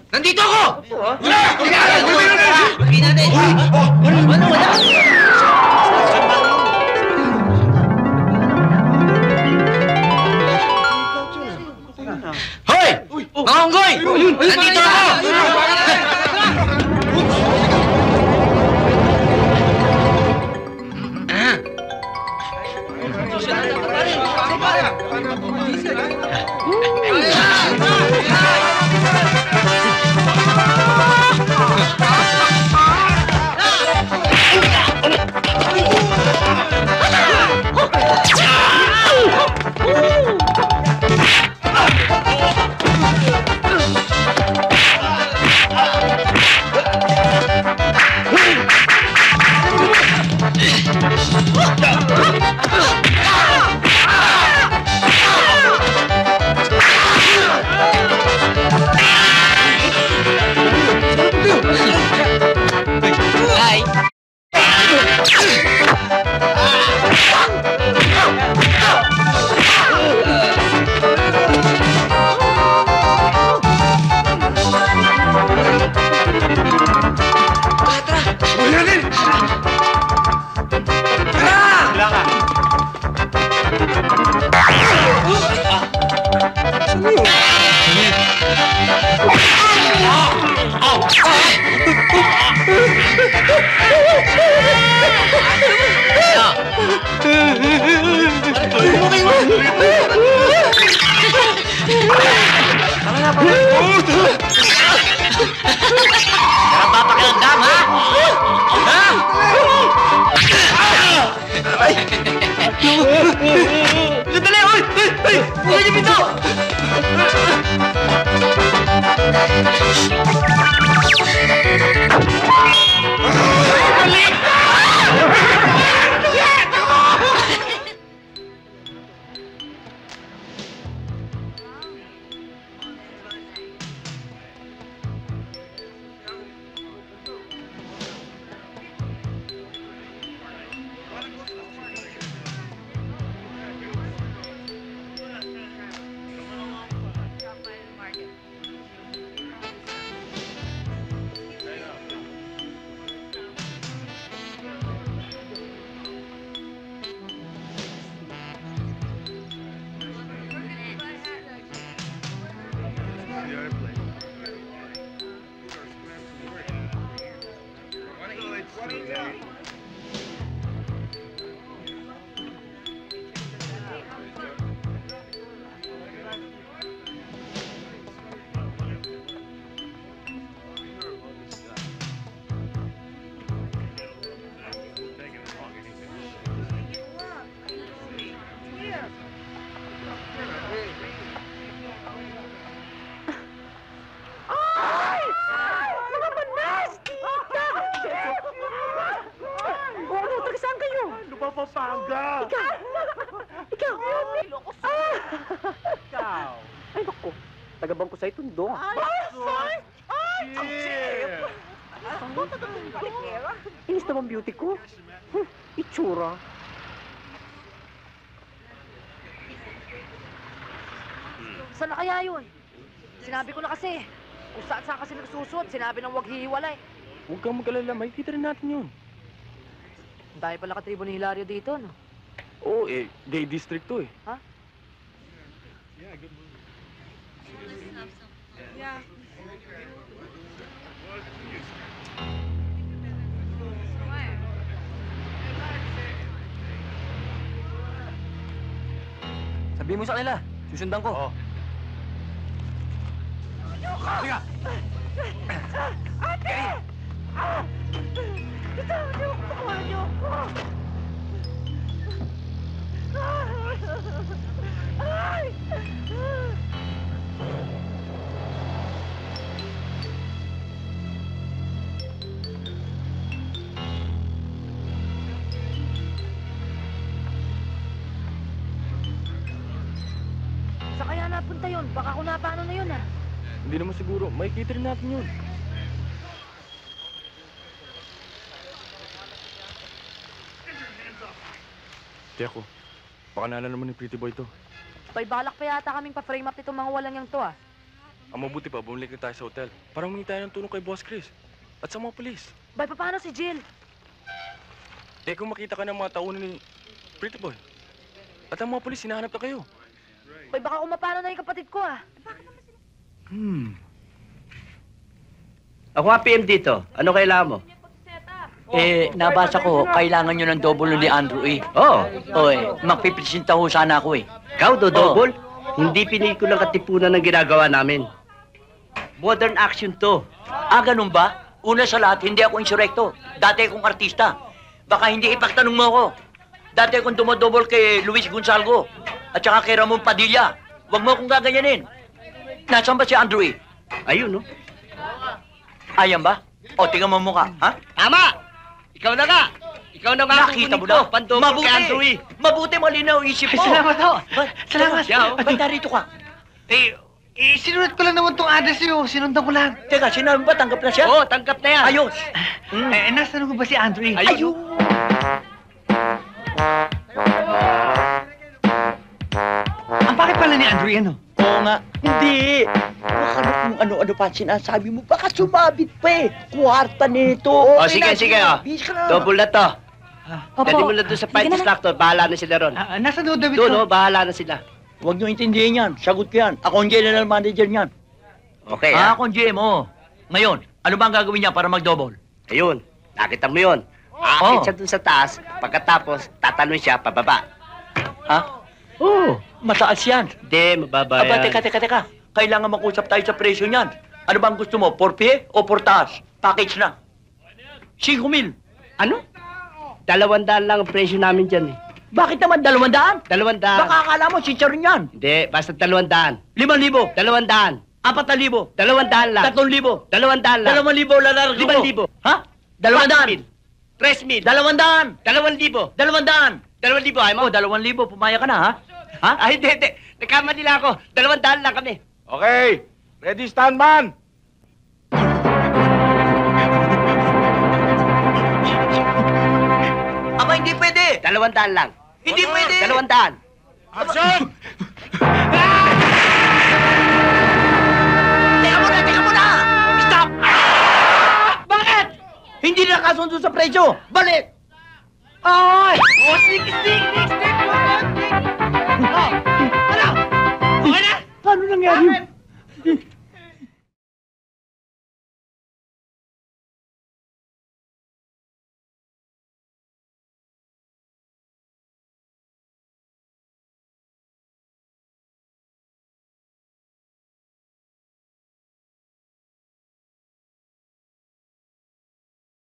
Nandito ako! Wala! Sabihin natin! Ano, wala? Hoy! Mga unggoy! Nandito ako! Papakilandam, ha? Ha? Sandali! Uy! Buka niyo pinto! Tagabang ko sa'yo tundo. Inis naman beauty ko. Itsura. Saan na kaya yun? Sinabi ko na kasi. Kung saan kasi nagsusot, sinabi nang huwag hihiwalay. Huwag kang mag-alala, makikita rin natin yun. Ang dahil pala katribo ni Hilario dito, no? Oo, gay district to eh. Ha? Yeah. Sabihin mo sa kanila, susundan ko. Oo. Halika! Ate! Bitawan niyo ako! Bitawan niyo ako! Ay! Saan kaya napunta yun? Baka kung napaano na yun, ah. Hindi naman siguro, makikita rin natin yun. Tiyako, baka naalala naman ni Pretty Boy to. May balak pa yata kaming pa-frame up nitong mga walang yang to, ah. Ang mabuti pa, bumalik na tayo sa hotel. Para humingi tayo ng tulong kay Boss Chris. At sa mga polis. Bay, paano si Jill? Eh kung makita ka ng mga taunan ni Pretty Boy. At ang mga polis, hinahanap na kayo. Bay, baka umapano na yung kapatid ko ah. Ako nga PM dito. Ano kailangan mo? Nabasa ko, kailangan nyo ng double ni Andrew eh. Oh, Magpipresenta ho sana ako eh. ikaw double? Hindi pinikulang katipunan ng ginagawa namin. Modern action to. Ganun ba? Una sa lahat, hindi ako insurekto. Dati akong artista. Baka hindi ipagtanong mo ako. Dati akong dumodouble kay Luis Gonzalgo at saka kay Ramon Padilla. Huwag mo akong gaganyanin. Nasaan ba si Andrew eh? Ayun, no? Ayan ba? O, tingnan mo mukha, ha? Tama! Ikaw na nga! Ikaw na nga Nakita mo na? Pandouble kay Andrew eh. Mabuti malinaw isip mo. Salamat ho. Ba't? Salamat. Ba't narito ka? Sinunod ko lang naman tong address niyo. Sinundan ko lang. Teka, sinabi ba tanggap na siya? Oo, tanggap na yan. Ayos. Nasaan ko ba si Andre? Ayun. Ang bakit pala ni Andre ano? Oo nga. Hindi. Baka na kung ano-ano pa sinasabi mo. Baka sumabit pa eh. Kuwarta nito. O, sige, sige, o. Bis ka na. Double na to. Opo. Dali mo na doon sa fight instructor. Bahala na sila ron. Nasaan ho, David? Doon, no? Bahala na sila. Huwag niyo intindihin yan. Sagot ko yan. Ako ang general manager niyan. Okay, ha? Ako ang GM, Ngayon, ano ba ang gagawin niya para mag-double? Ayun. Nakita mo yun. Aakit siya doon sa taas. Pagkatapos, tatanong siya pababa. Ha? Oo. Mataas yan. Hindi, mababa Aba, yan. teka. Kailangan mag-usap tayo sa presyo niyan. Ano ba ang gusto mo? For pie o for taas? Package na. 5,000. Ano? 200 lang ang presyo namin dyan eh. Bakit naman 200? 200. Baka akala mo, chicharon yan. Hindi, basta 200. 5,000. 200. 4,000. 200 lang. 3,000. 200 lang. 2,000 lalargo ko. 5,000. Ha? 200. 3,000. 200. 2,000. 200. 2,000 ay mo? Oh, 2,000. Pumaya ka na, ha? Ha? Ay, hindi. Nagkamali lang ako. 200 lang kami. Okay! Ready, stand man! Aba, hindi pwede. 200 lang. Hindi pwede. 200. Action! Teka muna! Stop! Bakit? Hindi na kasundo sa presyo. Balik! Ay! Oh, stick! Ano? Okay na? Ano nangyari?